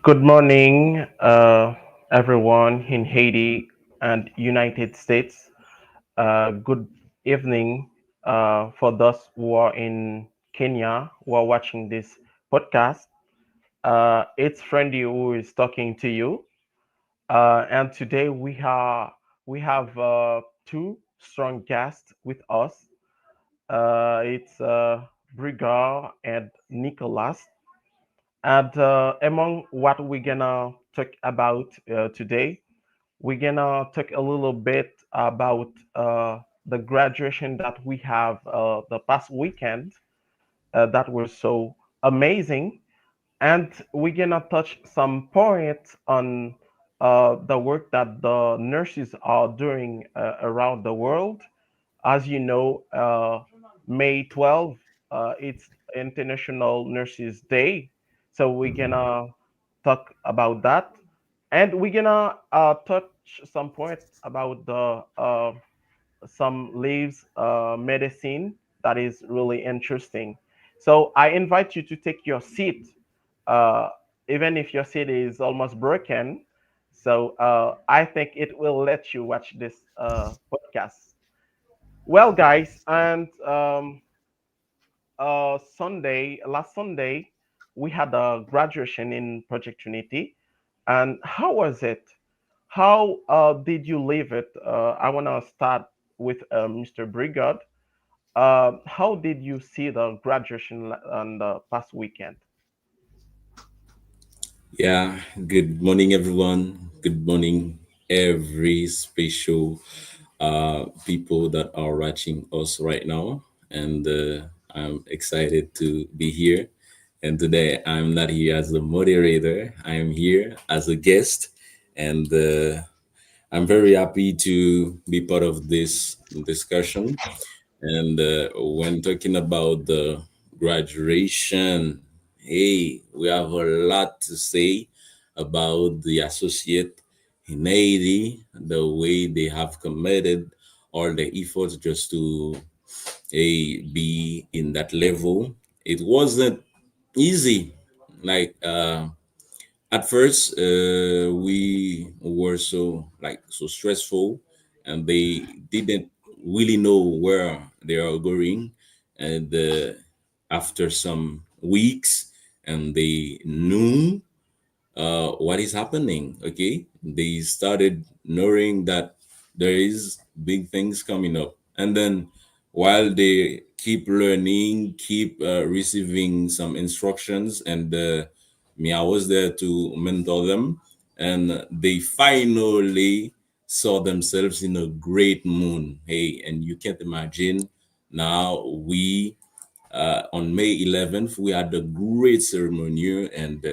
Good morning, everyone in Haiti and United States. Good evening for those who are in Kenya who are watching this podcast. It's Friendly who is talking to you, and today we have two strong guests with us. It's Brigard and Nicholas. And among what we're gonna talk about today, we're gonna talk a little bit about the graduation that we have the past weekend that was so amazing, and we're gonna touch some points on the work that the nurses are doing around the world. As you know, May 12th, it's International Nurses Day. So we're gonna talk about that. And we're gonna touch some point about the some leaves medicine that is really interesting. So I invite you to take your seat, uh, even if your seat is almost broken. So I think it will let you watch this podcast. Well, guys, and last Sunday, we had a graduation in Project Trinity. And how was it? How did you leave it? I want to start with Mr. Brigard. How did you see the graduation on the past weekend? Yeah, good morning, everyone. Good morning, every special people that are watching us right now. And I'm excited to be here. And today I'm not here as a moderator, I am here as a guest. And I'm very happy to be part of this discussion. And when talking about the graduation, hey, we have a lot to say about the associate in Haiti, the way they have committed all the efforts just to be in that level. It wasn't easy. Like at first, we were so stressful, and they didn't really know where they are going. And after some weeks, and they knew what is happening. Okay, they started knowing that there is big things coming up, and then while they keep learning, keep receiving some instructions, and me, I was there to mentor them, and they finally saw themselves in a great moon. Hey, and you can't imagine now we on May 11th, we had a great ceremony, and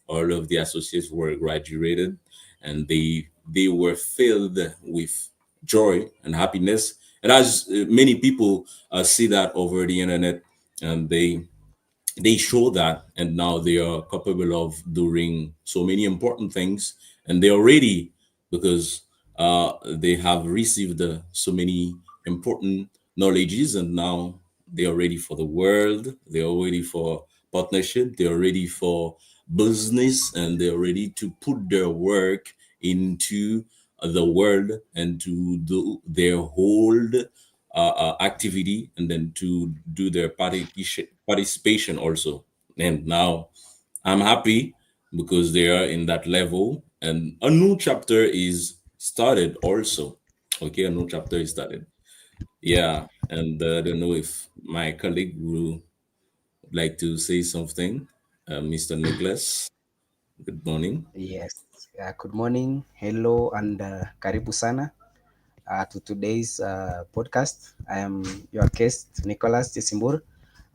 all of the associates were graduated, and they were filled with joy and happiness. And as many people see that over the internet, and they show that, and now they are capable of doing so many important things, and they are ready because they have received so many important knowledges, and now they are ready for the world, they are ready for partnership, they are ready for business, and they are ready to put their work into the world and to do their whole activity, and then to do their participation also. And now I'm happy because they are in that level, and a new chapter is started also. Okay, a new chapter is started. Yeah, and I don't know if my colleague will like to say something. Mr. Nicholas, good morning. Yes. Good morning. Hello and karibu sana to today's podcast. I am your guest, Nicholas Tisimbur,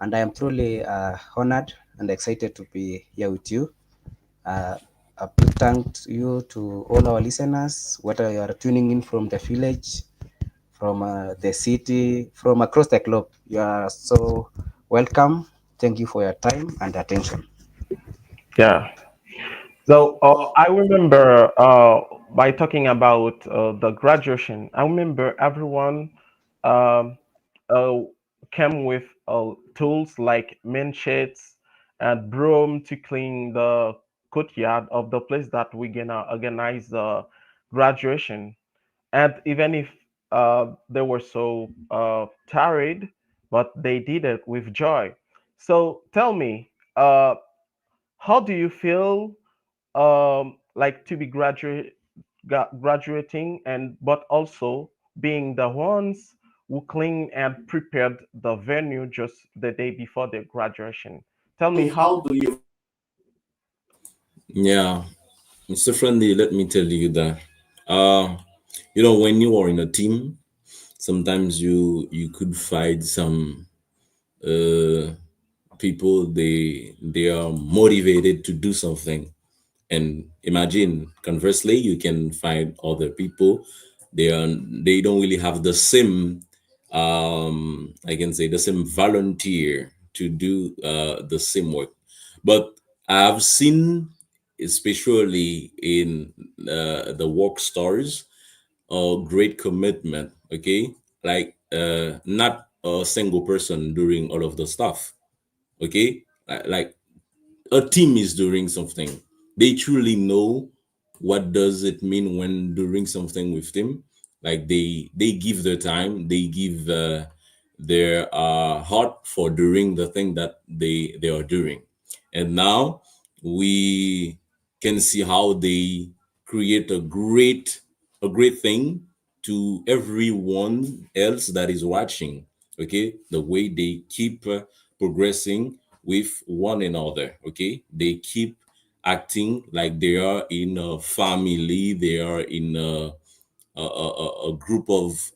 and I am truly honored and excited to be here with you. Uh, a big thank you to all our listeners, whether you are tuning in from the village, from the city, from across the globe. You are so welcome. Thank you for your time and attention. Yeah. So I remember by talking about the graduation, I remember everyone um, uh, came with tools like manchettes and broom to clean the courtyard of the place that we're gonna organize the graduation. And even if they were so tired, but they did it with joy. So tell me, how do you feel like to be graduating and but also being the ones who clean and prepared the venue just the day before the graduation? Tell me how do you. Yeah, Mr. Friendly, let me tell you that when you are in a team, sometimes you could find some uh people, they are motivated to do something. And imagine, conversely, you can find other people, they don't really have the same, I can say, the same volunteer to do the same work. But I've seen, especially in the work stores, great commitment. Okay, like not a single person doing all of the stuff. Okay, like a team is doing something. They truly know what does it mean when doing something with them. Like they give their time, they give their heart for doing the thing that they are doing. And now we can see how they create a great thing to everyone else that is watching. Okay, the way they keep progressing with one another. Okay, they keep acting like they are in a family, they are in a group of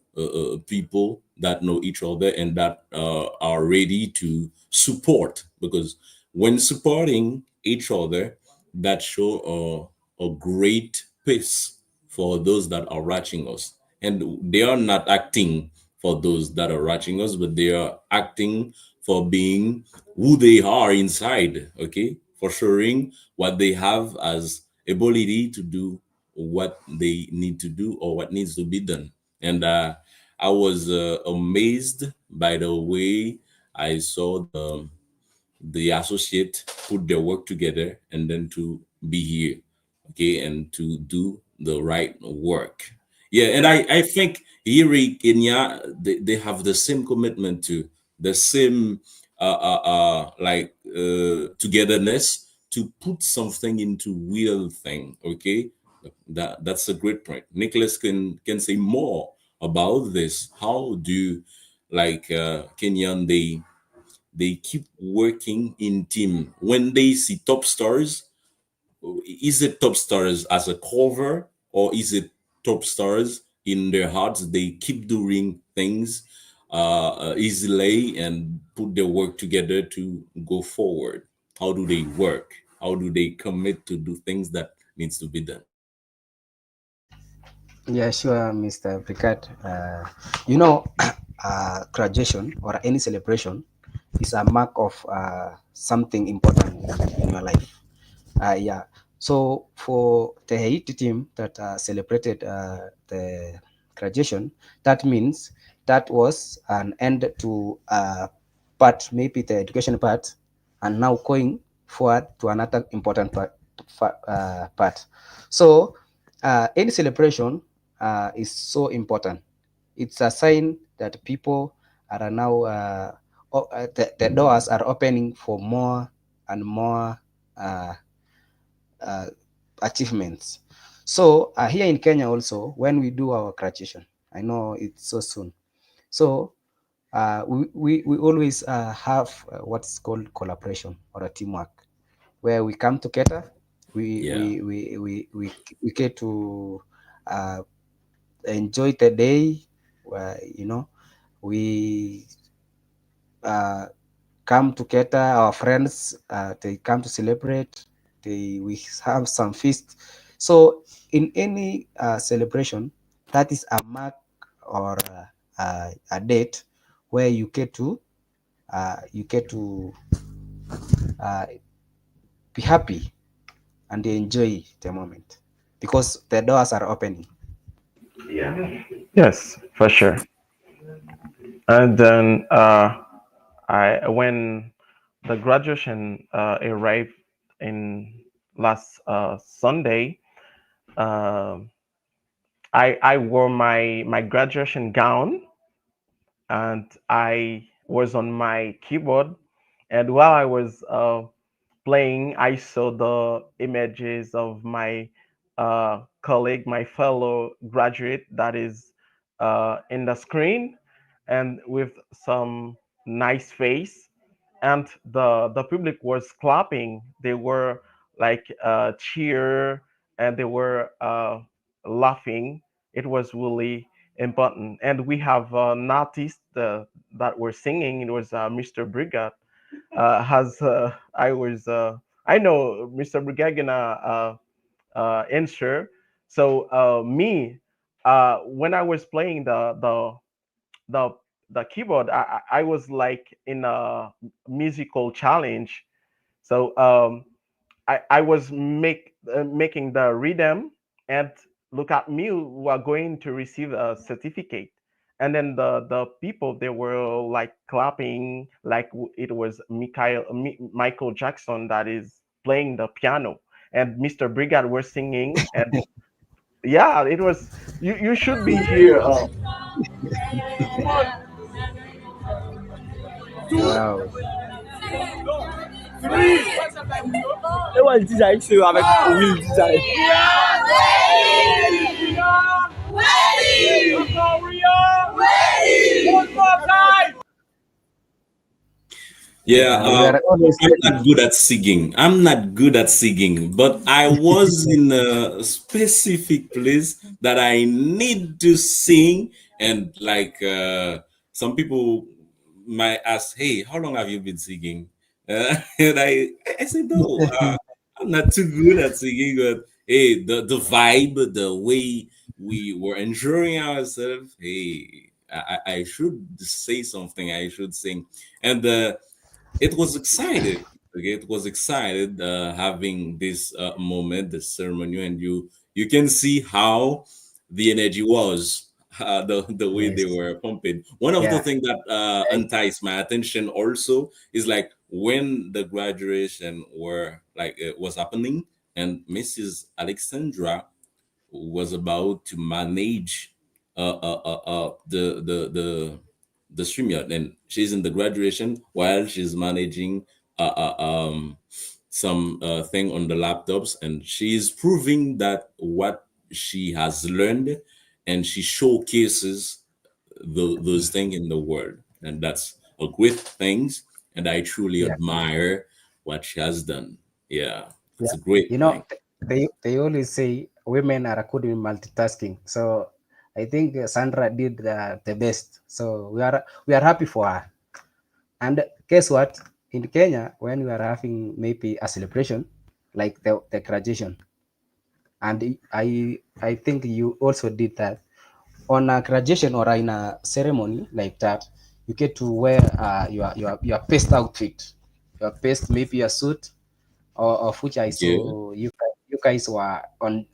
people that know each other and that are ready to support. Because when supporting each other, that show a great pace for those that are watching us. And they are not acting for those that are watching us, but they are acting for being who they are inside. Okay, for showing what they have as ability to do what they need to do or what needs to be done. And I was amazed by the way I saw the associate put their work together and then to be here, okay, and to do the right work. Yeah, and I think here in Kenya, they have the same commitment to the same togetherness to put something into real thing. Okay, that's a great point. Nicholas can say more about this. How do like Kenyan they keep working in team when they see top stars? Is it top stars as a cover, or is it top stars in their hearts? They keep doing things easily and put their work together to go forward. How do they work? How do they commit to do things that needs to be done? Yeah, sure, Mr. Brikat. You know, graduation or any celebration is a mark of something important in your life. Yeah. So for the Haiti team that celebrated the graduation, that means that was an end to part, maybe the education part, and now going forward to another important part. So any celebration is so important. It's a sign that people are now the doors are opening for more and more uh, uh, achievements. So here in Kenya also, when we do our graduation, I know it's so soon. So we always have what's called collaboration or a teamwork, where we come together, we Yeah. we we we we, we get to uh, enjoy the day, where we uh, come together, our friends, they come to celebrate, we have some feast. So in any celebration, that is a mark or a date where you get to uh, be happy and enjoy the moment because the doors are opening. Yes, for sure. And then I when the graduation arrived in last Sunday, um I wore my graduation gown, and I was on my keyboard. And while I was playing, I saw the images of my colleague, my fellow graduate that is in the screen, and with some nice face. And the public was clapping. They were like cheer, and they were laughing. It was really important. And we have an artist that were singing. It was Mr. Brigad. Has I know Mr. Brigad gonna answer. So me, when I was playing the the keyboard, I was like in a musical challenge. So I was making the rhythm, and look at me, who are going to receive a certificate. And then the people, they were like clapping like it was Michael Jackson that is playing the piano, and Mr. Brigad was singing. And yeah, it was, you should be here. Wow. Et moi, je dis avec ce, avec Will Design. Yeah, We are always I'm ready. not good at singing. I'm not good at singing, but I was in a specific place that I need to sing, and like some people might ask, "Hey, how long have you been singing?" And I said, "No, I'm not too good at singing, but hey, the vibe, the way we were enjoying ourselves, hey, I should say something. I should sing." And it was excited. Okay, it was excited having this moment, the ceremony, and you can see how the energy was, the way they Yes. were pumping. One of the Yeah. things that enticed my attention also is like when the graduation were like it was happening, and Mrs. Alexandra was about to manage the StreamYard, and she's in the graduation while she's managing some thing on the laptops, and she's proving that what she has learned, and she showcases those things in the world, and that's a great thing, and I truly Yeah. admire what she has done. Yeah, it's Yeah. a great thing. They always say women are good in multitasking. So I think Sandra did the best. So we are happy for her. And guess what? In Kenya, when we are having maybe a celebration like the graduation, and I think you also did that on a graduation or in a ceremony like that, you get to wear your best outfit, your best maybe a suit, or of which I Okay, saw you guys were on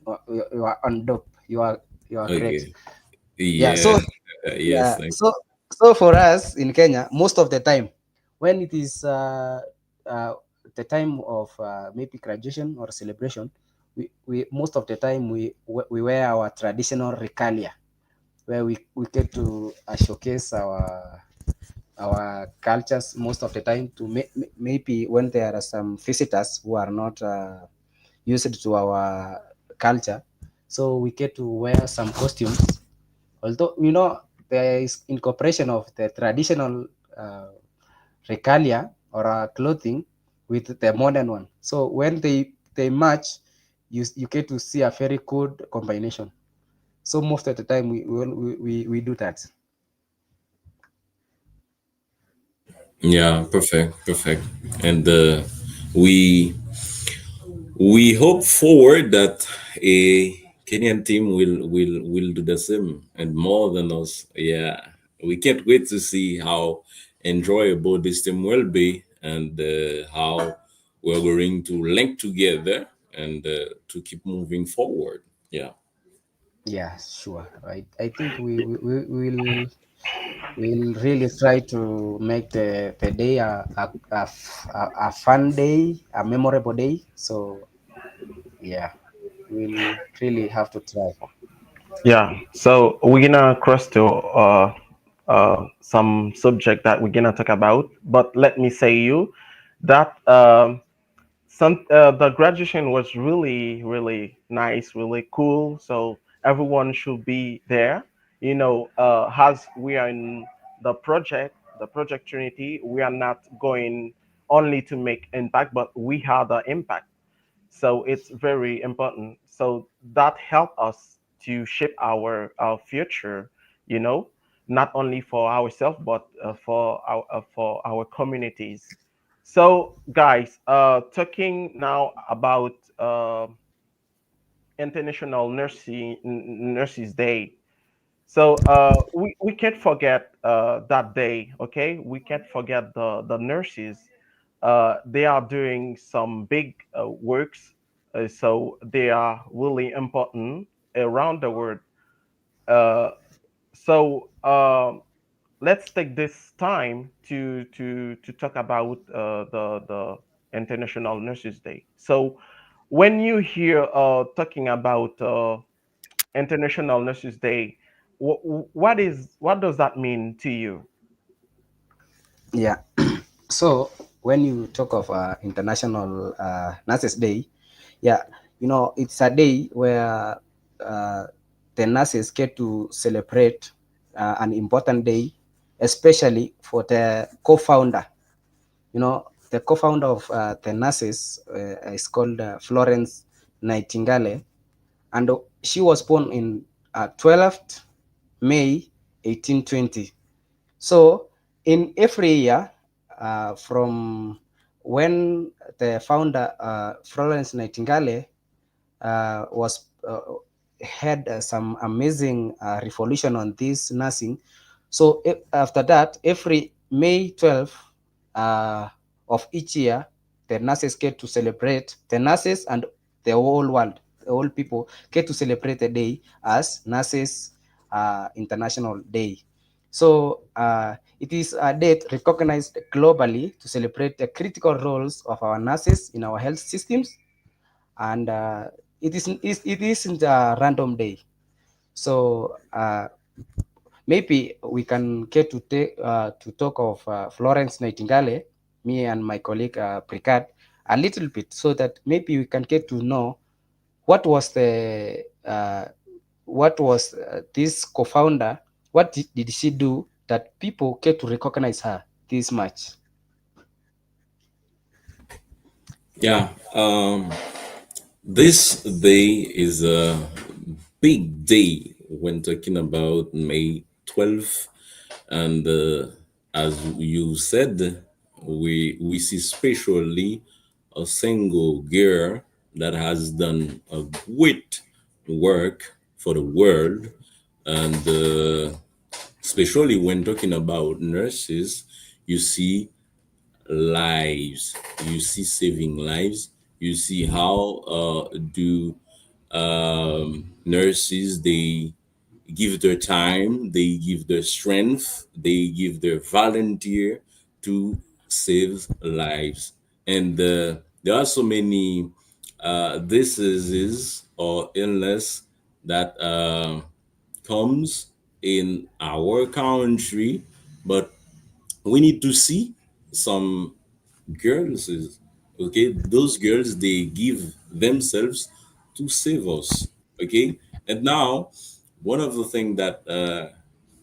you are on dope. You are great. okay. Yeah. Yeah. So Yes, yeah. thank So for us in Kenya, most of the time, when it is the time of maybe graduation or celebration, we most of the time we wear our traditional regalia, where we get to showcase our cultures most of the time to maybe when there are some visitors who are not used to our culture, so we get to wear some costumes, although there is incorporation of the traditional uh, regalia or clothing with the modern one. So when they match, you get to see a very good combination. So most of the time we do that. Yeah, perfect, perfect. And we we hope forward that a Kenyan team will do the same and more than us. Yeah, we can't wait to see how enjoyable this team will be and how we're going to link together and to keep moving forward. Yeah. Yeah, sure. I think we'll really try to make the day a fun day, a memorable day. So yeah, we'll really have to try. Yeah, so we're gonna cross to some subject that we're gonna talk about, but let me say you that the graduation was really nice, really cool. So everyone should be there. As we are in the project Trinity, we are not going only to make impact, but we have the impact. So it's very important. So that help us to shape our future, you know, not only for ourselves but for our communities. So guys, talking now about International Nurses Day. So we can't forget that day, okay? We can't forget the nurses. They are doing some big works, so they are really important around the world. Uh, so let's take this time to talk about the International Nurses Day. So when you hear talking about International Nurses Day, what does that mean to you? Yeah. So when you talk of International Nurses Day, yeah, it's a day where uh, the nurses get to celebrate an important day, especially for the co-founder. The co-founder of the nurses is called Florence Nightingale, and she was born in 12th May 1820. So in every year, from when the founder Florence Nightingale was had some amazing revolution on this nursing. So after that, every May 12th uh, of each year, the nurses get to celebrate, the nurses and the whole world, the whole people get to celebrate the day as Nurses International Day. So it is a date recognized globally to celebrate the critical roles of our nurses in our health systems, and it isn't a random day. So maybe we can get to talk of Florence Nightingale, me and my colleague Precard, a little bit, so that maybe we can get to know what was the what was this co-founder, what did she do that people get to recognize her this much. Yeah. This day is a big day when talking about May 12th. And as you said, we see especially a single girl that has done a great work for the world. And especially when talking about nurses, you see lives, you see saving lives, you see how do nurses, they give their time, they give their strength, they give their volunteer to save lives. And there are so many diseases or illness that comes in our country, but we need to see some girls okay, those girls, they give themselves to save us. Okay, and now one of the things that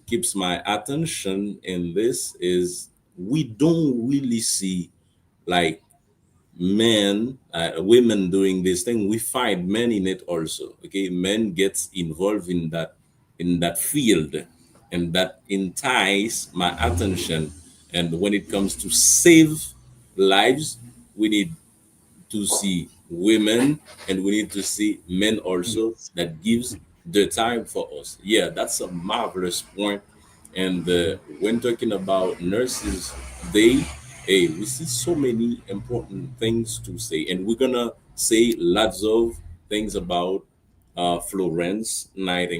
keeps my attention in this is we don't really see like men, women doing this thing. We find men in it also. Okay, men gets involved in that field, and that entice my attention. And when it comes to save lives, we need to see women, and we need to see men also Yes. that gives the time for us. Yeah, that's a marvelous point. And when talking about nurses, they, hey, we see so many important things to say, and we're gonna say lots of things about Florence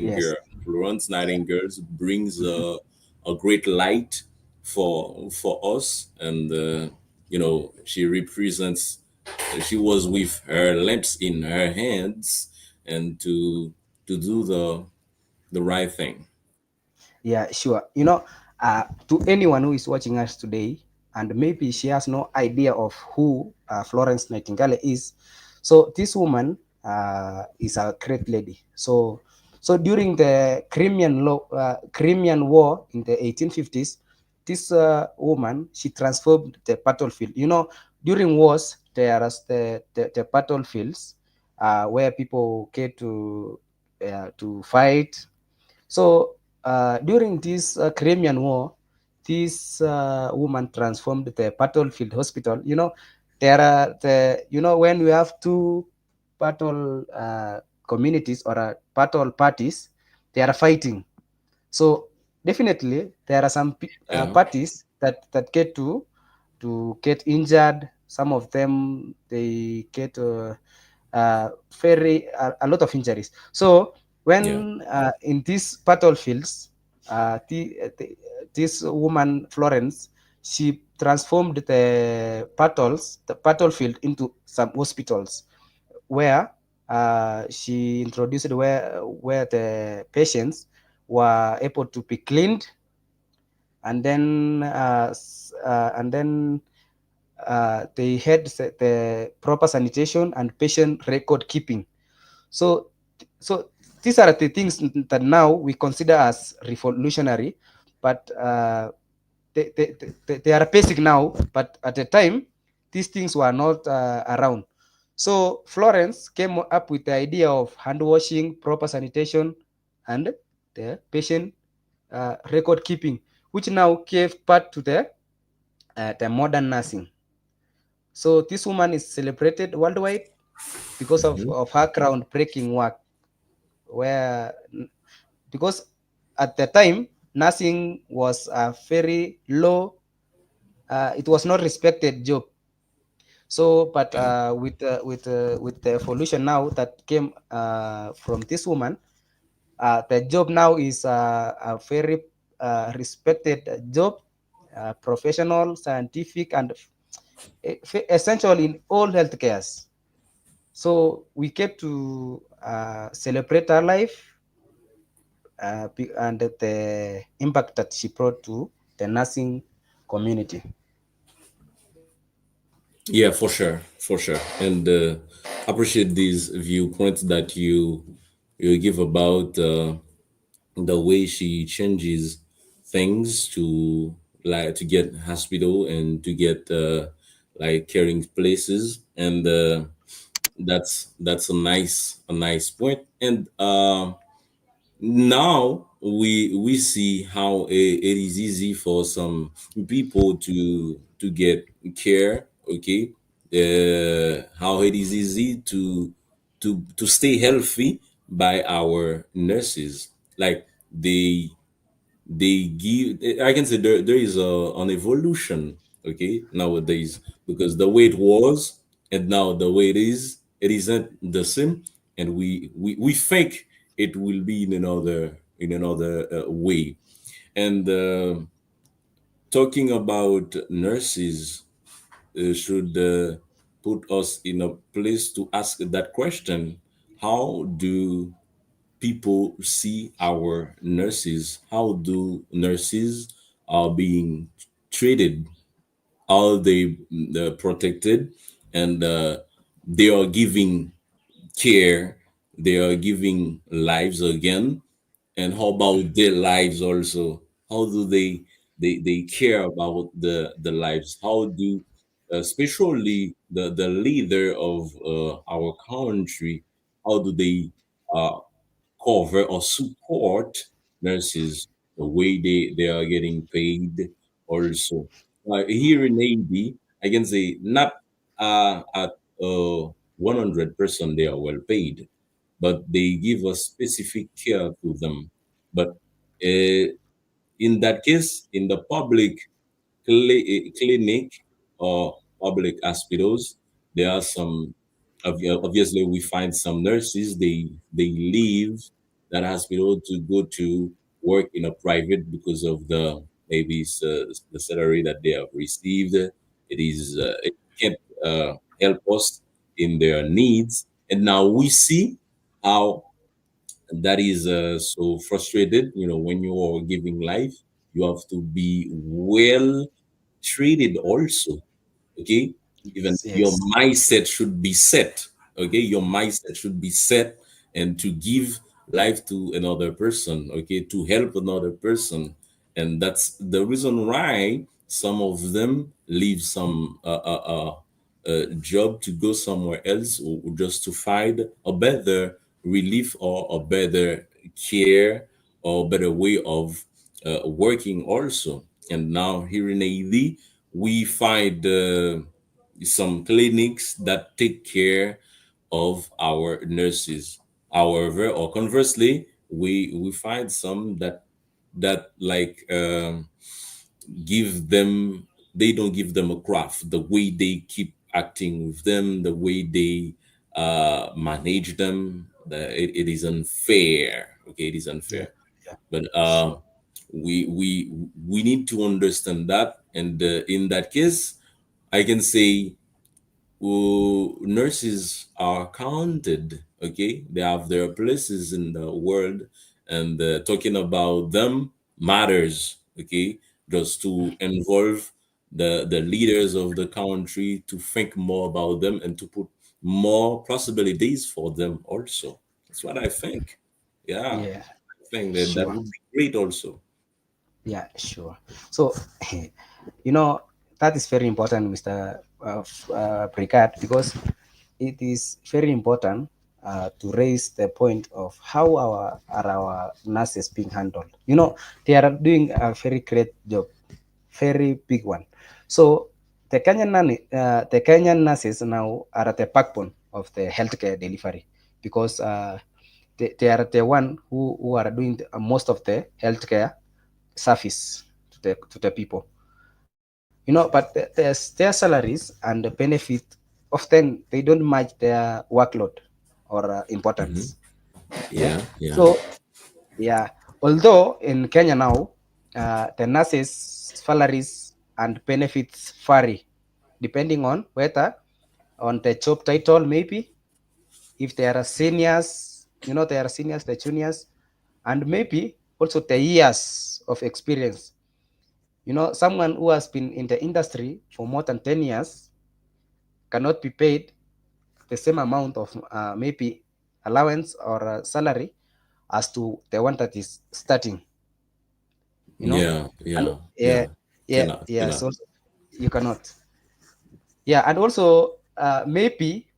Yes. Nightingale. Florence Nightingale brings a great light for us, and she represents. She was with her lamps in her hands, and to do the right thing. Yeah, sure. To anyone who is watching us today, and maybe she has no idea of who Florence Nightingale is. So this woman is a great lady. So during the Crimean War in the 1850s, this woman, she transformed the battlefield. During wars, there are the battlefields where people get to fight. So during this Crimean War, this woman transformed the battlefield hospital. There are when we have two battle communities or battle parties, they are fighting. So definitely there are some Yeah, parties that get to get injured. Some of them they get very a lot of injuries. So yeah, when in these battlefields, this woman Florence, she transformed the battlefield into some hospitals where she introduced where the patients were able to be cleaned, and then they had the proper sanitation and patient record keeping. So so these are the things that now we consider as revolutionary, but they are basic now, but at the time these things were not around. So Florence came up with the idea of hand washing, proper sanitation, and the patient record keeping, which now gave birth to the modern nursing. So this woman is celebrated worldwide because mhm, of her groundbreaking work, where because at the time nursing was a very low, it was not respected job. So but yeah, with the evolution now that came from this woman, the job now is a very respected job, professional, scientific, and essential in all healthcares. So we get to celebrate her life and the impact that she brought to the nursing community. yeah, for sure, for sure. And appreciate these viewpoints that you give about the way she changes things to like to get hospital and to get like caring places, and that's a nice point. And now we see how it is easy for some people to get care. Okay, how it is easy to stay healthy by our nurses. Like they give, I can say there is an evolution, okay, nowadays, because the way it was and now the way it isn't the same, and we think it will be in another way. And talking about nurses should put us in a place to ask that question: how do people see our nurses? How do nurses are being treated? Are they protected? And they are giving care, they are giving lives again. And how about their lives also? How do they care about the lives? How do especially the leader of our country, how do they uh, cover or support nurses the way they are getting paid also? Here in Haiti, I can say not at 100% they are well paid, but they give a specific care to them. But uh, in that case, in the public clinic or public hospitals, there are some. Obviously, we find some nurses they leave that hospital to go to work in a private because of the maybe the salary that they have received. It can't help us in their needs, and now we see how that is so frustrated. When you are giving life, you have to be well treated also. Okay, even Yes, your yes, mindset should be set. Okay, your mindset should be set, and to give life to another person, okay, to help another person. And that's the reason why some of them leave some job to go somewhere else, or just to find a better relief or a better care or better way of working also. And now here in AD, we find some clinics that take care of our nurses. However, or conversely, we find some that like give them they don't give them a craft, the way they keep acting with them, the way they manage them, it is unfair. Okay, it is yeah, unfair. yeah, But sure. we need to understand that. And in that case, I can say nurses are counted. Okay, they have their places in the world, and talking about them matters. Okay, just to involve the leaders of the country to think more about them and to put more possibilities for them also. That's what I think. Yeah, Yeah, I think that sure. would be great also. Yeah, sure. So, you know, that is very important, Mr. Brigad, because it is very important to raise the point of how our nurses being handled. They are doing a very great job, very big one. So the Kenyan nurses now are at the backbone of the healthcare delivery, because they are the one who are doing most of the healthcare service to the people. But their salaries and the benefit often they don't match their workload or Hmm. importance. Yeah. Yeah, yeah, So yeah, although in Kenya now, the nurses salaries and benefits vary depending on whether on the job title, maybe if they are seniors, they are seniors, the juniors, and maybe also the years of experience. Someone who has been in the industry for more than 10 years cannot be paid the same amount of maybe allowance or salary as to the one that is starting, you know. yeah, And yeah, yeah, yeah. yeah, Cannot, yeah. cannot. So you cannot. Yeah, and also maybe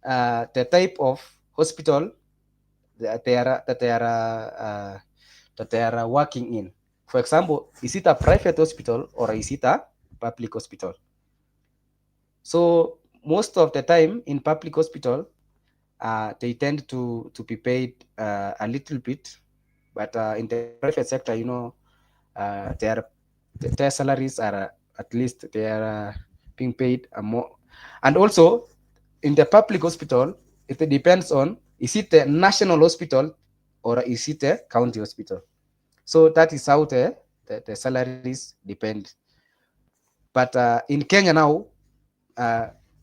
the type of hospital that they are working in. For example, is it a private hospital or is it a public hospital? So most of the time in public hospital, they tend to be paid a little bit, but in the private sector, their salaries are at least they are being paid more. And also in the public hospital, it depends on is it a national hospital or is it a county hospital. So that is how the salaries depend. But in Kenya now,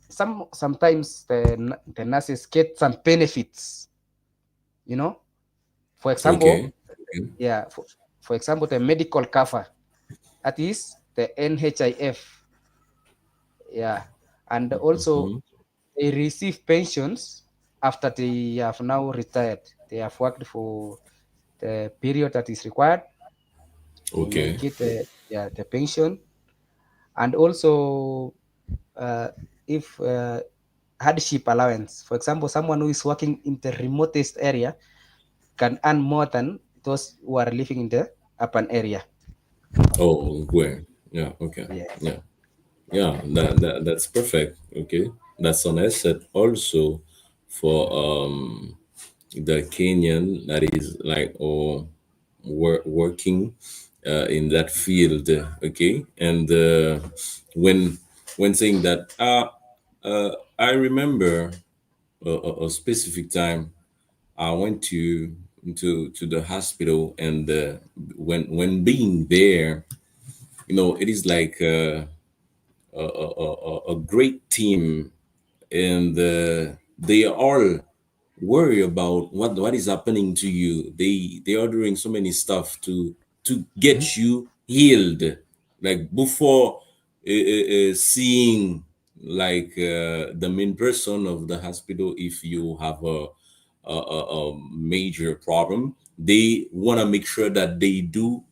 sometimes the nurses get some benefits, you know. For Okay. example, Okay. yeah, for example, the medical cover, that is the NHIF, yeah, and also Mhm. they receive pensions after they have now retired. They have worked for the period that is required. They may Okay. get the pension, and also uh, if hardship allowance. For example, someone who is working in the remotest area can earn more than those who are living in the urban area. Oh, where? Yeah. Okay. Yes. Yeah. Yeah. That's perfect. Okay. That's an asset also for the Kenyan that is like working in that field. Okay. And when when saying that, I remember a specific time I went to the hospital, and when being there, it is like a great team, and they all worry about what is happening to you. They are doing so many stuff to Mhm. get you healed, like before seeing like the main person of the hospital. If you have a major problem, they want to make sure that they do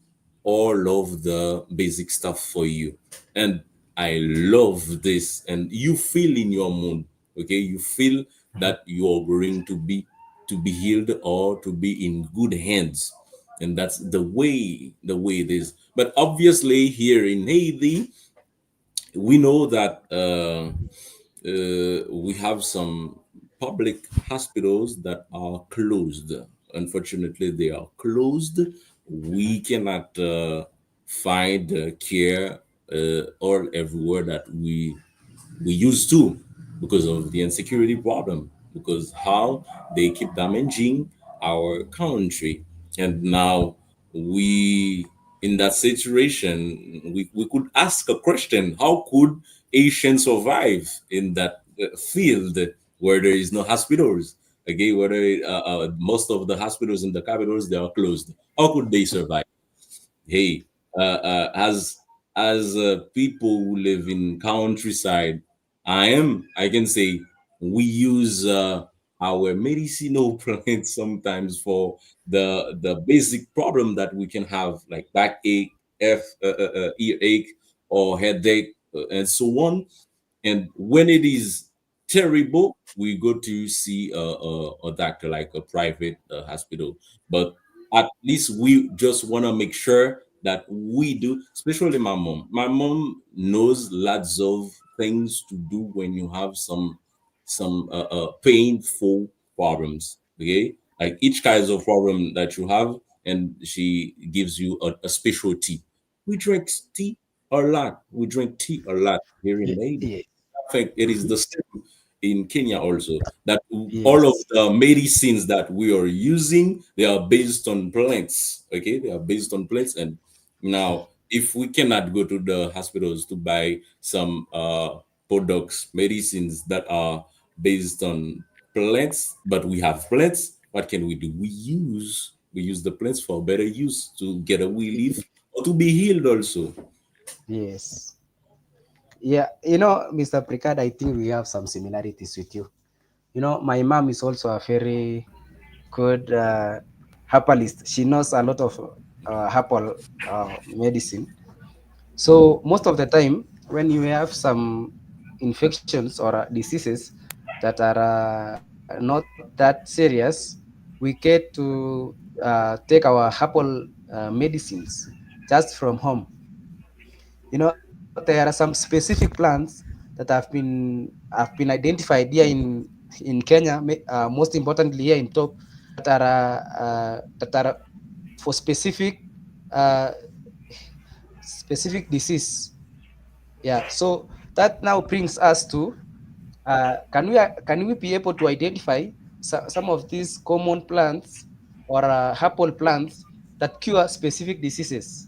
all of the basic stuff for you. And I love this. And you feel in your mood, okay, you feel that you are going to be healed or to be in good hands. And that's the way it is. But obviously here in Haiti, we know that we have some public hospitals that are closed. Unfortunately, they are closed. We cannot find care all everywhere that we used to, because of the insecurity problem, because how they keep damaging our country. And now we in that situation, we could ask a question: how could Asians survive in that field where there is no hospitals? Okay, whether most of the hospitals in the capitals, they are closed, how could they survive? Hey, as people who live in countryside, I can say we use our medicinal plants sometimes for the basic problem that we can have, like backache, earache, or headache, and so on. And when it is terrible, we go to see a doctor, like a private hospital. But at least we just want to make sure that we do, especially my mom. My mom knows lots of things to do when you have some painful problems. Okay, like each kind of problem that you have, and she gives you a special tea. We drink tea a lot. We drink tea a lot here in Haiti. Yeah. I think it is the same in Kenya also. That all of Yes. the medicines that we are using, they are based on plants. Okay, they are based on plants. And now, if we cannot go to the hospitals to buy some products, medicines that are based on plants, but we have plants, what can we do? We use the plants for better use, to get a relief or to be healed also. Yes. Yeah, Mr. Precard, I think we have some similarities with you. My mom is also a very good herbalist. She knows a lot of herbal medicine. So most of the time, when you have some infections or diseases that are not that serious, we get to take our herbal medicines just from home. There are some specific plants that have been identified here in Kenya, most importantly here in top, that are for uh, specific disease. Yeah. So that now brings us to can we be able to identify some of these common plants or herbal plants that cure specific diseases?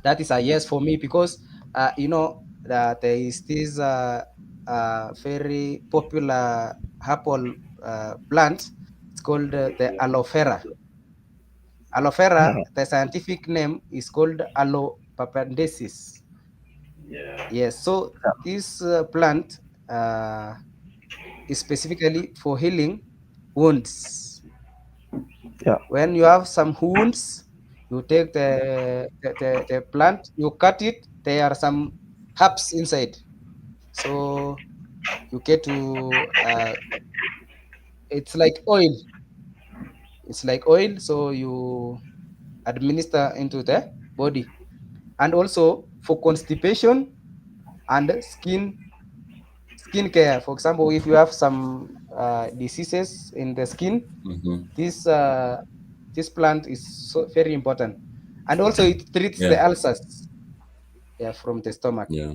That is a yes for me, because there is this. very popular herbal plant. It's called the aloe vera. Aloe vera, Yeah. the scientific name is called aloe papadensis. Yes, so this plant uh, is specifically for healing wounds. Yeah. When you have some wounds, you take the plant, you cut it. There are some herbs inside, so you get to it's like oil. It's like oil, so you administer into the body, and also for constipation and skin care. For example, if you have some diseases in the skin, Hmm. this this plant is so very important, and also it treats the Yeah, ulcers, yeah, from the stomach. yeah,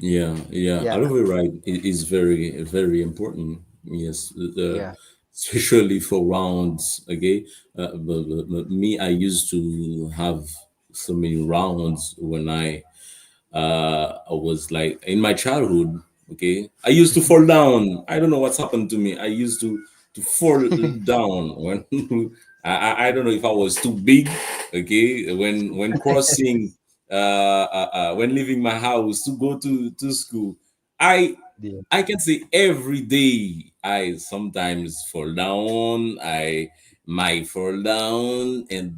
yeah, yeah. Yeah, Aloe vera is very, very important. Yes, yeah. especially for rounds. Okay, but me, I used to have so many rounds when I was like in my childhood. Okay, I used to fall down. I don't know what's happened to me. I used to fall down when I don't know if I was too big. Okay, when crossing when leaving my house to go to school, I Yeah. I can say every day I sometimes fall down. I might fall down, and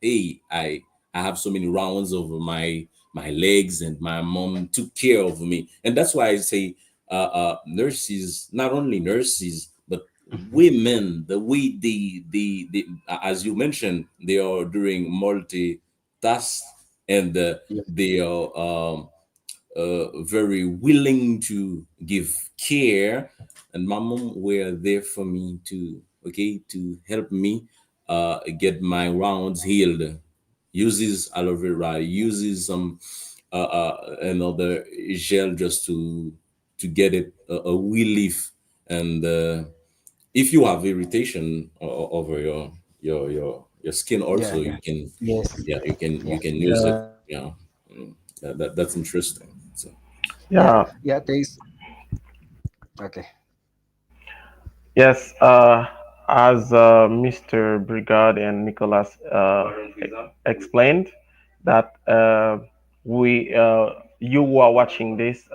hey, I have so many rounds over my legs, and my mom took care of me, and that's why I say nurses, not only nurses but Mhm. women, the way they as you mentioned, they are doing multi tasks, and Yeah. they are very willing to give care, and my mom were there for me to, okay, to help me get my rounds healed. Uses aloe vera, uses some another gel just to get it a relief, and if you have irritation over your skin Yeah. also, Yeah. you can, Yes. yeah, Yeah. you can use it. Yeah. Yeah. That's interesting. So Yeah. Yeah. Yeah. There is. Okay. Yes. As Mr. Brigade and Nicholas explained, that we you who are watching this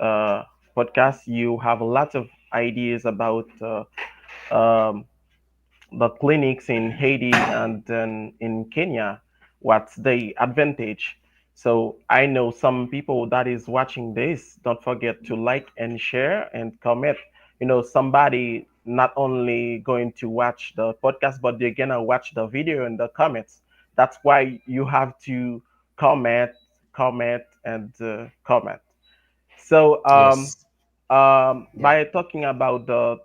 podcast, you have a lot of ideas about um, the clinics in Haiti and then in Kenya, what's the advantage? So I know some people that is watching this, don't forget to like and share and comment. Somebody not only going to watch the podcast, but they're gonna watch the video and the comments. That's why you have to comment, comment, and comment. So Yes. Yeah. by talking about the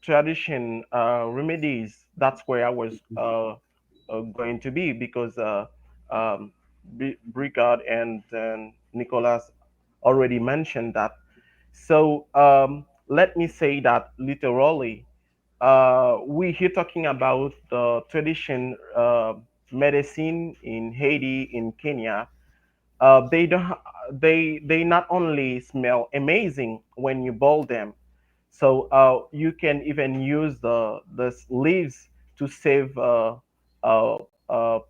tradition remedies, that's where I was going to be, because um, Brigard and Nicolas already mentioned that. So let me say that literally, we here talking about the tradition medicine in Haiti, in Kenya. They don't. They not only smell amazing when you boil them, so you can even use the leaves to save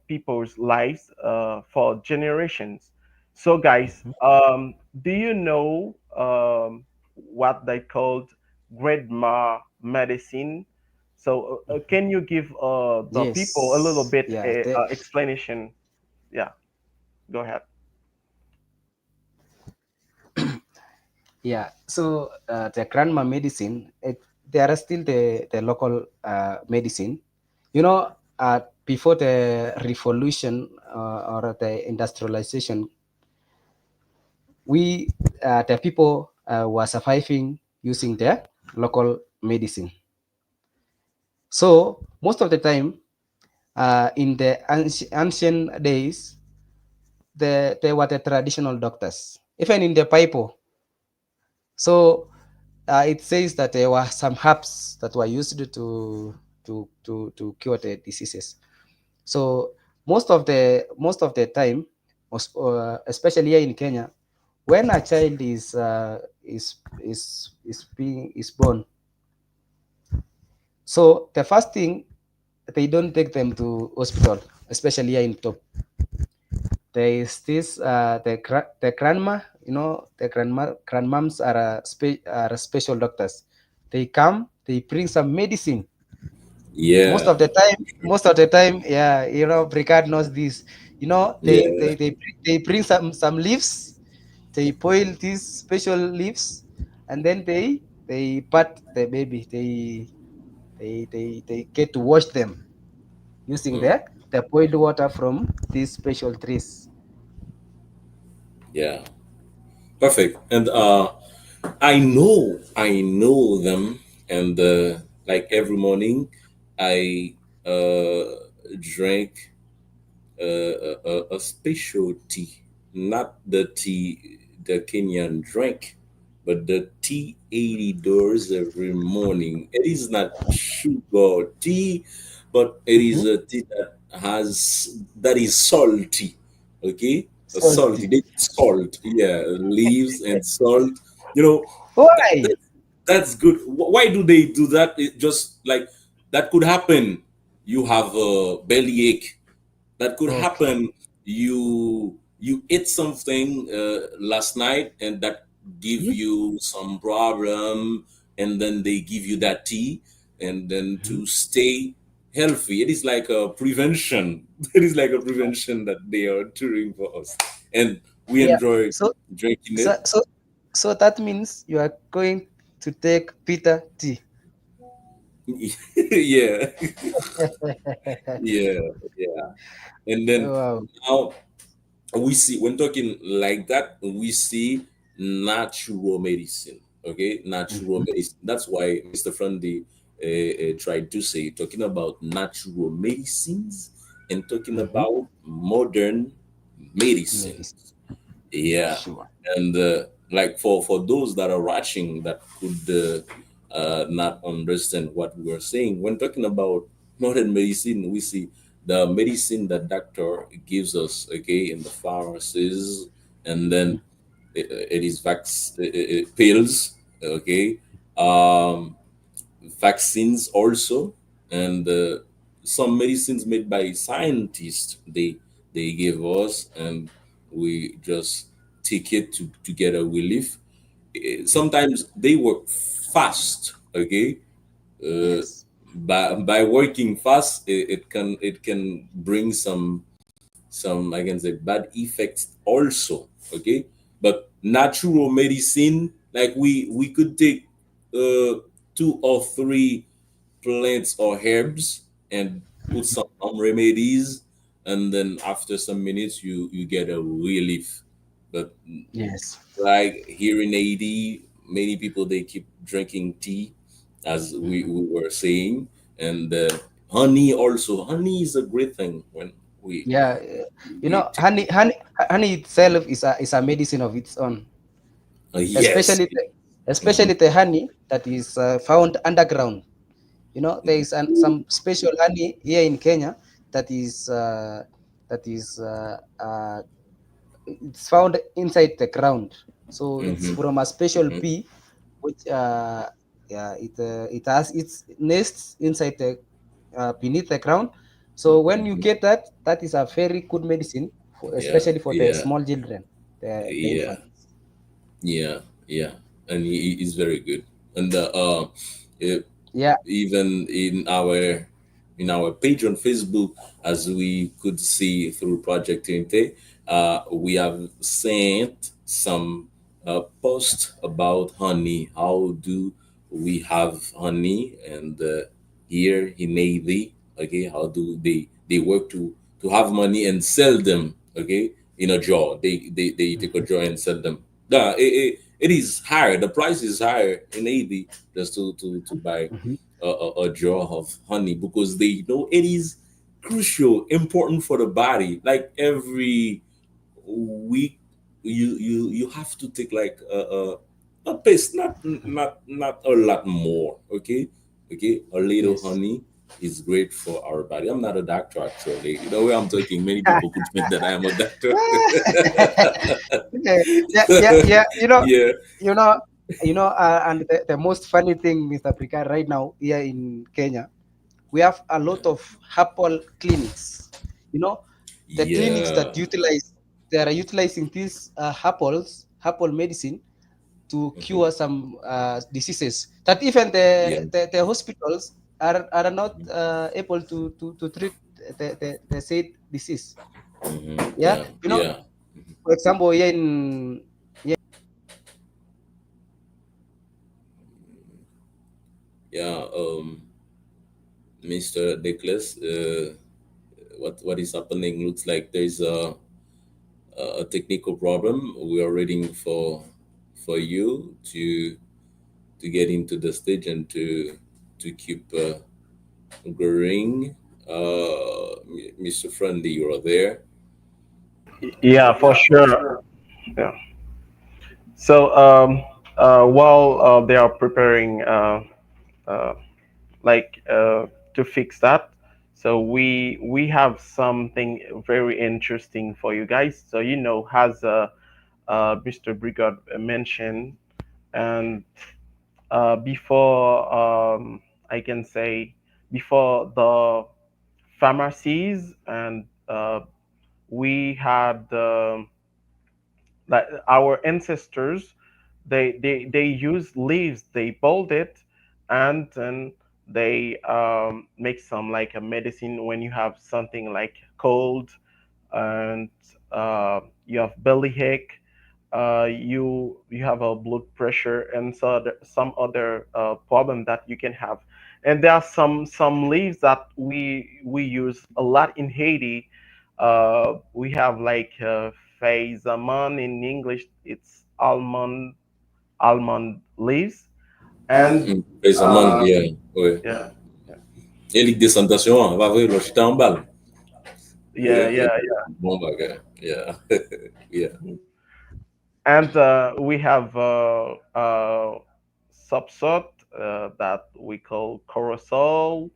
people's lives for generations. So, guys, Mhm. do you know what they called grandma medicine? So, can you give the people a little Yes. bit Yeah. The, explanation? Yeah, go ahead. yeah. So the grandma medicine, there are still the local medicine. You know, before the revolution or the industrialization, we the people were surviving using their local medicine. So most of the time, in the ancient days, they were the traditional doctors, even in the Bible. So it says that there were some herbs that were used to cure the diseases. So most of the time, especially here in Kenya, when a child is born. So the first thing, they don't take them to hospital, especially here in top. There is this the grandma, the grandmoms are special doctors. They come, they bring some medicine. Most Yeah, of the time, yeah, Brigade knows this. yeah, They bring some leaves, they boil these special leaves, and then they pat the baby. They get to wash them using mm, the boiled water from these special trees. yeah. Perfect. And I know them, and like every morning, I drink a special tea, not the tea the Kenyan drink, but the tea $80 every morning. It is not sugar tea, but it Mhm. is a tea that is salty. Okay, a salty. Salty. They salt, yeah, leaves and salt. You know, that, Why? that that's good. Why do they do that? It just like that could happen. You have a bellyache, that could Okay. happen. You ate something last night, and that give Mhm. you some problem, and then they give you that tea, and then Mhm. to stay healthy, it is like a prevention. It is like a prevention that they are doing for us, and we Yeah. enjoy So drinking so it. so so that means you are going to take bitter tea. Yeah. Yeah, yeah. And then Wow. now we see, when talking like that, we see natural medicine. Okay, natural Mhm. medicine. That's why Mr. Frandy tried to say, talking about natural medicines and talking Mhm. about modern medicine. Medicine. Yeah, Sure. and like for those that are watching that could not understand what we are saying when talking about modern medicine, we see the medicine that doctor gives us, okay, in the pharmacies, and then it is pills, okay, um, vaccines also, and some medicines made by scientists. They give us, and we just take it to get a relief. Sometimes they work fast, okay. uh, Yes. by working fast, it can bring some, I can say, bad effects also, okay. But natural medicine, like we could take two or three plants or herbs and put some remedies, and then after some minutes you get a relief. But Yes. like here in Haiti, many people they keep drinking tea, as we were saying, and honey also. Honey is a great thing when we Yeah. take it. Honey itself is a medicine of its own. Yes. Especially Mhm, the honey that is found underground. There is some special honey here in Kenya that is that is uh, uh, it's found inside the ground. So it's mhm, from a special mhm. bee, which yeah, it has its nests inside the beneath the ground. So when you get that, that is a very good medicine, Yeah, especially for the yeah, small children, the yeah, infants. yeah, yeah, and he's very good. And uh, Yeah. even in our page on Facebook, as we could see through Project Tinte, we have sent some post about honey. How do we have honey? And here in Haiti, okay, how do they work to have money and sell them? Okay, in a jar. They take a Mhm. jar and sell them. It is higher. The price is higher in Haiti just to buy Mhm. a jar of honey, because they know it is crucial, important for the body. Like every week, you have to take like a paste, not a lot more. Okay, okay, a little Yes. honey is great for our body. I'm not a doctor actually. The way I'm talking, many people could think that I am a doctor. Okay. Yeah, yeah, yeah. Yeah. You know, And the most funny thing, Mr. Prika, right now here in Kenya, we have a lot of herbal clinics. You know, the clinics that Yeah. utilize they are utilizing these herbal medicine to Hmm. cure some diseases that even Yeah. the hospitals are not able to treat the said disease. Hmm. Yeah, Yeah. Yeah. for example, here in Yeah. Mr. Nicholas, what is happening? Looks like there's a technical problem. We are waiting for you to get into the stage and to keep going. Mr. Friendly, you are there. Yeah, for sure. Yeah. So while they are preparing uh, like to fix that, so we have something very interesting for you guys. So as Mr. Brigard mentioned, and before I can say before the pharmacies, and we had like our ancestors, they use leaves, they boiled it, and then they make some like a medicine when you have something like cold, and you have belly ache, you have a blood pressure, and some other problem that you can have. And there are some leaves that we use a lot in Haiti. We have like fayzaman in English. It's almond leaves, and Présentement, uh, yeah, ouais. yeah, Et Ligue des Tentations, va vrai, j'étais en balle. yeah, Yeah, yeah, bon bagage. Yeah, yeah. yeah. And we have subsort that we call cortisol.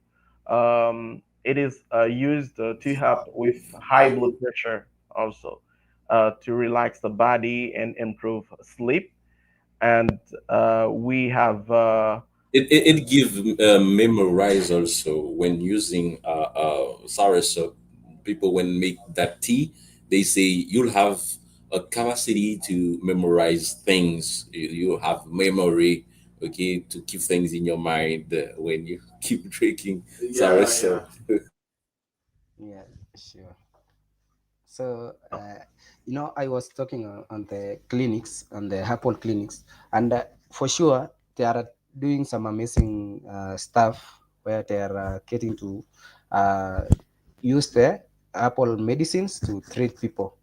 It is used to help with high blood pressure, also to relax the body and improve sleep. And we have It give memorize also when using soursop. People when make that tea, they say you'll have a capacity to memorize things. You have memory, okay, to keep things in your mind when you keep drinking soursop. yeah, sure. So, I was talking on the clinics, on the Apple clinics, and for sure, they are doing some amazing stuff where they are getting to uh, use the Apple medicines to treat people.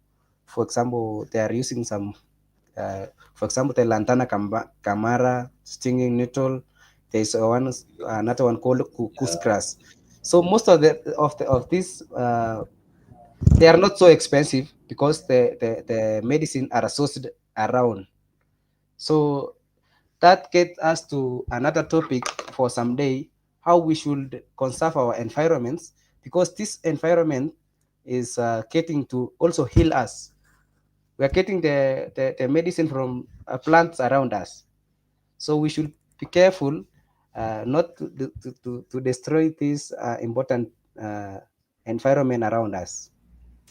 For example, they are using some, for example, the Lantana Camara, stinging nettle. There's another one called Cuckoo's grass. So most of these they are not so expensive because the medicine are associated around. So that gets us to another topic for some day, how we should conserve our environments, because this environment is getting to also heal us. We are getting the medicine from plants around us. So we should be careful not to destroy this important environment around us.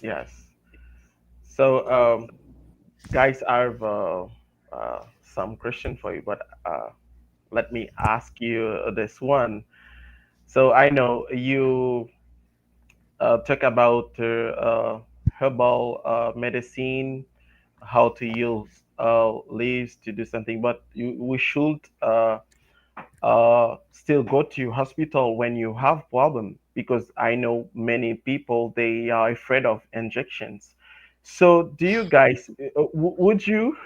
yes. So guys, I have some question for you, but let me ask you this one. So I know you talk about herbal medicine, how to use leaves to do something, but we should still go to hospital when you have problem, because I know many people they are afraid of injections. So do you guys would you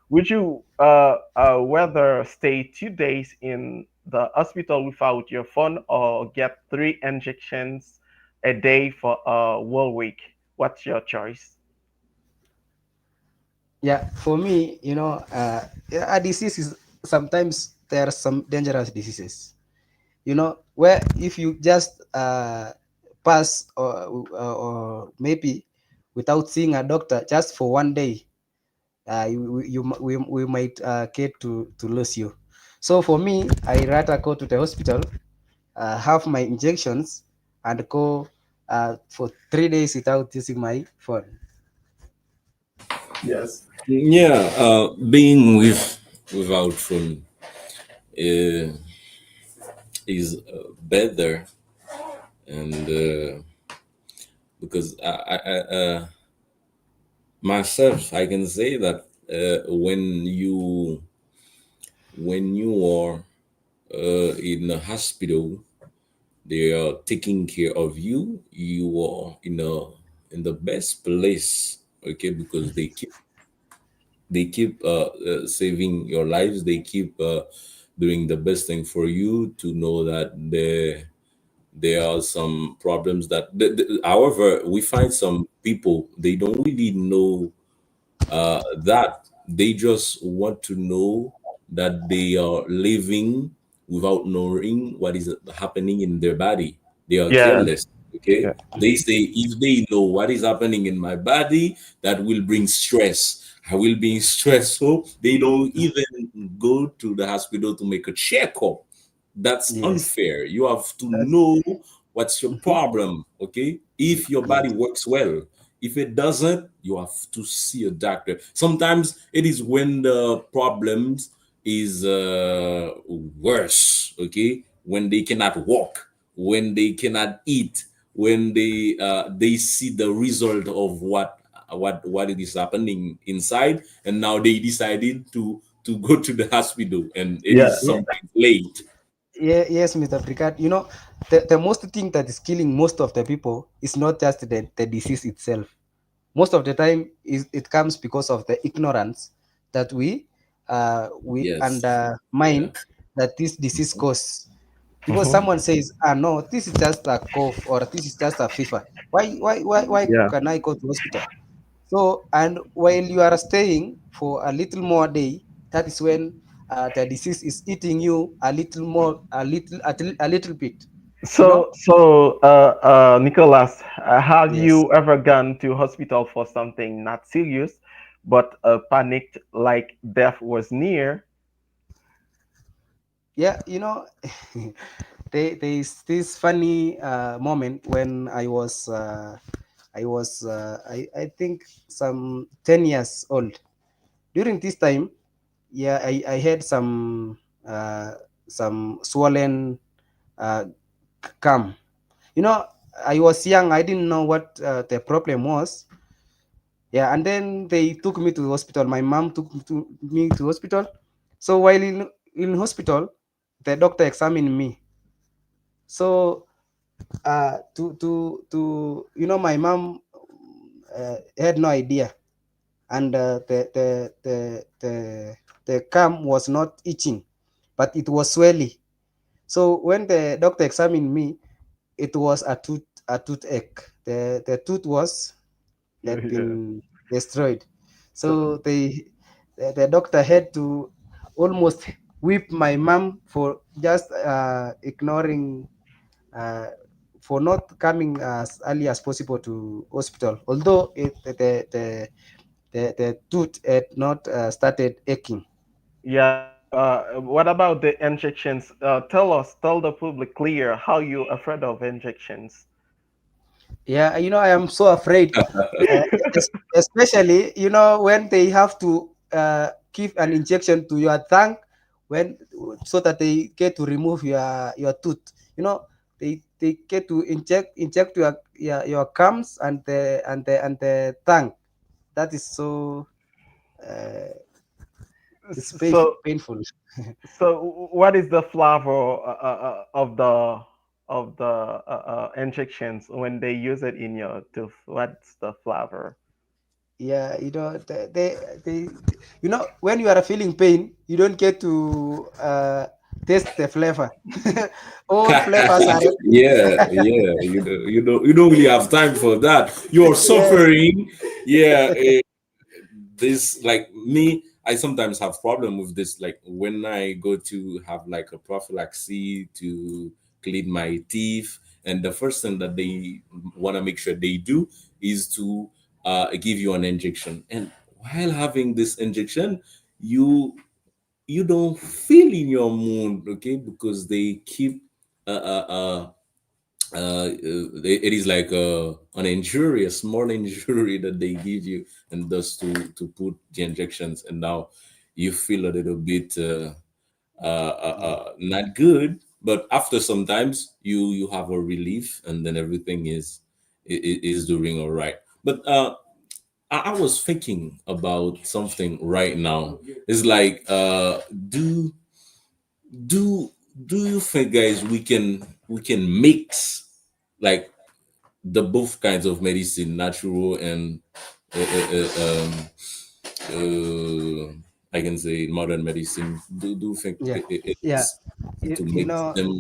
would you rather stay 2 days in the hospital without your phone, or get 3 injections a day for a whole week? What's your choice? Yeah, for me, a disease is sometimes there are some dangerous diseases. Where if you just pass or maybe without seeing a doctor just for one day, we might get to lose you. So for me, I rather go to the hospital, have my injections, and go for 3 days without using my phone. Yes. Yeah, being without phone uh, is better, and because myself, I can say that when you are in a hospital, they are taking care of you. You are in the best place, okay, because they keep saving your lives. They keep doing the best thing for you to know that there are some problems that however we find some people they don't really know that they just want to know that they are living without knowing what is happening in their body. They are Yeah. careless. Okay, Yeah. they say if they know what is happening in my body, that will bring stress. I will be stressful. They don't even go to the hospital to make a checkup. That's Yes, unfair. You have to that's know what's your mhm, problem. Okay, if your body yes, works well, if it doesn't, you have to see a doctor. Sometimes it is when the problems is worse. Okay, when they cannot walk, when they cannot eat, when they see the result of what it is happening inside, and now they decided to go to the hospital, and it Yeah. is yeah, sometimes late. yeah, yes, Mr. Brigad. The most thing that is killing most of the people is not just the disease itself. Most of the time, it comes because of the ignorance that we Yes. Yeah. undermine that this disease cause. Because Mhm. someone says, no, this is just a cough or this is just a fever. Why Yeah. can I go to hospital? So, and while you are staying for a little more day, that is when the disease is eating you a little more, a little bit. You know? Nicholas, have Yes. you ever gone to hospital for something not serious, but panicked like death was near? Yeah, there is this funny moment when I think some 10 years old. During this time, yeah, I had some swollen uh, gum. I was young. I didn't know what the problem was. Yeah, and then they took me to the hospital. My mom took me to hospital. So while in hospital, the doctor examined me. So my mom had no idea, and the gum was not itching, but it was swelling. So when the doctor examined me, it was a toothache. The tooth had Yeah. been destroyed. So, So the doctor had to almost whip my mom for just ignoring, uh, for not coming as early as possible to hospital. Although the tooth had not started aching. yeah. What about the injections? Tell the public clear how you afraid of injections. Yeah, I am so afraid, uh, especially when they have to give an injection to your tongue, when so that they get to remove your tooth. They get to inject your gums and the tongue. That is so it's So, painful. what is the flavor of the injections when they use it in your tooth? What's the flavor? Yeah, they when you are feeling pain, you don't get to taste the flavor. All flavors are Yeah, yeah. You don't really have time for that. You're yes. suffering. Yeah, this like me. I sometimes have problem with this. Like when I go to have like a prophylaxis to clean my teeth, and the first thing that they want to make sure they do is to give you an injection. And while having this injection, you you don't feel in your mood, okay, because they keep uh, uh, uh, it is like an injury, a small injury that they give you, and thus to put the injections, and now you feel a little bit Yeah. not good. But after sometimes you have a relief, and then everything is doing all right. But I was thinking about something right now. It's like do do do you think, guys, we can mix like the both kinds of medicine, natural and uh, uh, uh, um, I can say modern medicine? Do you think Yeah. Yeah. it's You, to you mix know, them?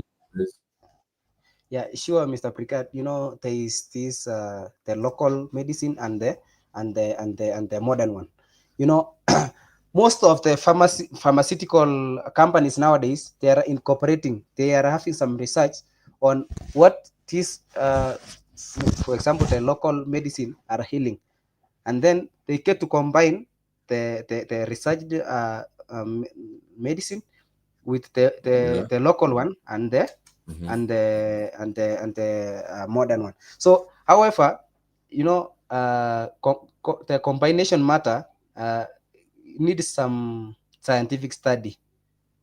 yeah, sure, Mr. Pritchard. There is this the local medicine and the modern one. You know, most of the pharmaceutical companies nowadays, they are incorporating. They are having some research on what this, for example, the local medicine are healing, and then they get to combine the researched um, medicine with Yeah. the local one and the Hmm. and the and the modern one. So, however, the combination matter needs some scientific study.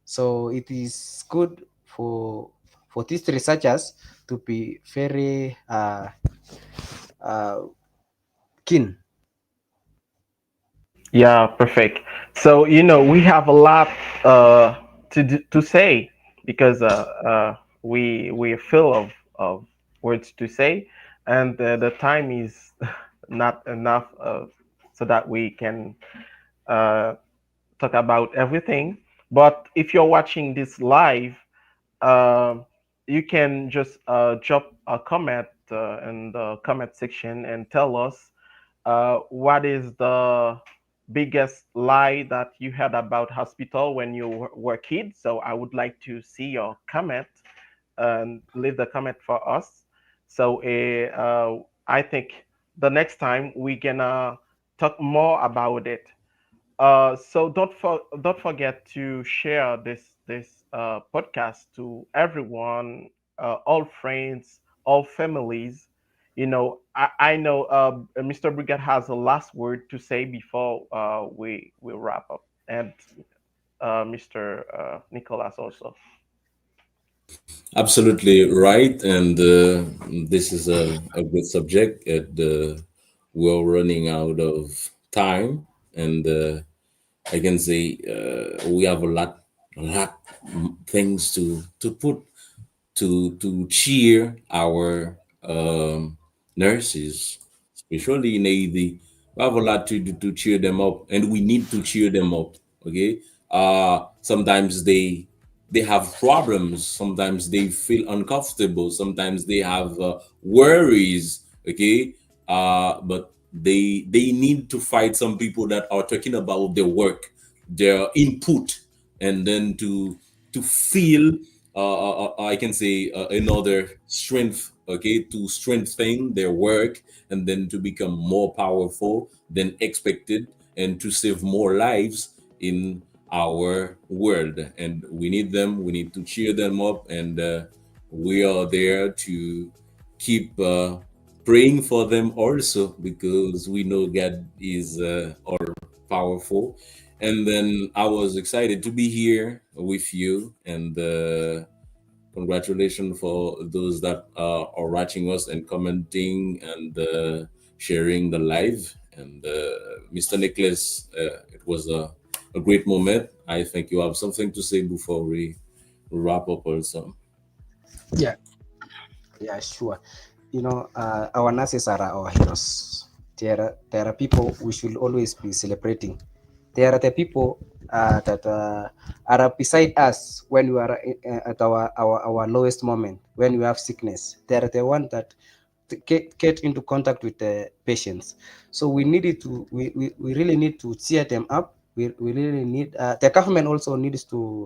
So it is good for these researchers to be very uh, keen. Yeah, perfect. So, we have a lot to say because we're full of words to say, and the time is not enough so that we can uh, talk about everything. But if you're watching this live, um, you can just drop a comment in the comment section and tell us what is the biggest lie that you had about hospital when you were kids. So I would like to see your comment and leave the comment for us. So I think the next time we gonna talk more about it. So don't forget to share this podcast to everyone, all friends, all families. I know Mr. Brigade has a last word to say before we wrap up, and Mr. Nicholas also. Absolutely right, and this is a good subject. We're running out of time, and I can say we have a lot things to put to cheer our nurses, especially in Haiti. We have a lot to do to cheer them up, and we need to cheer them up. Okay, sometimes they have problems. Sometimes they feel uncomfortable. Sometimes they have worries. Okay, but they need to fight some people that are talking about their work, their input, and then to feel I can say another strength, okay, to strengthen their work, and then to become more powerful than expected, and to save more lives in our world. And we need them. We need to cheer them up, and we are there to keep praying for them also, because we know God is all powerful. And then I was excited to be here with you, and congratulations for those that are watching us and commenting and sharing the live. And Mr. Nicholas, it was a great moment. I think you have something to say before we wrap up also. Yeah, yeah, sure. Our nurses are our heroes. There are people we should always be celebrating. They are the people that are beside us when we are at our lowest moment, when we have sickness. They are the one that get into contact with the patients. So we really need to cheer them up. We really need the government also needs to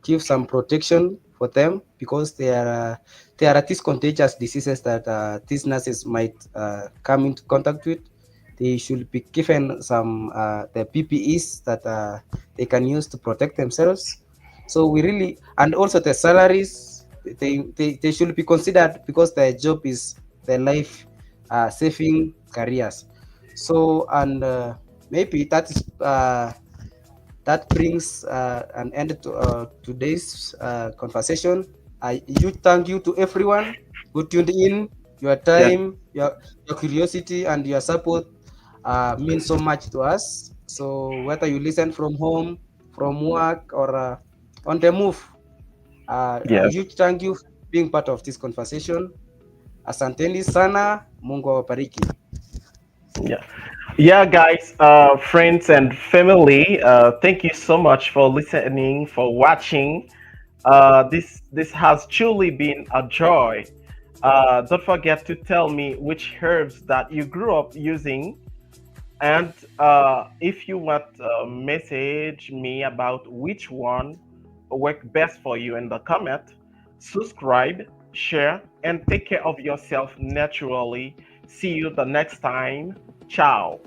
give some protection for them, because there are these contagious diseases that these nurses might come into contact with. they should be given some the PPEs that they can use to protect themselves. So we really, and also the salaries, they should be considered because their job is their life saving careers. So and maybe that brings an end to today's conversation. I huge thank you to everyone who tuned in. Your Yeah, time, your curiosity, and your support means so much to us. So whether you listen from home, from work, or on the move, a yes, huge thank you for being part of this conversation. Asanteni sana, Mungu awabariki. yeah. Yeah, guys, friends and family, thank you so much for listening, for watching. This has truly been a joy. Don't forget to tell me which herbs that you grew up using, and if you want message me about which one work best for you in the comment. Subscribe, share, and take care of yourself naturally. See you the next time. Ciao.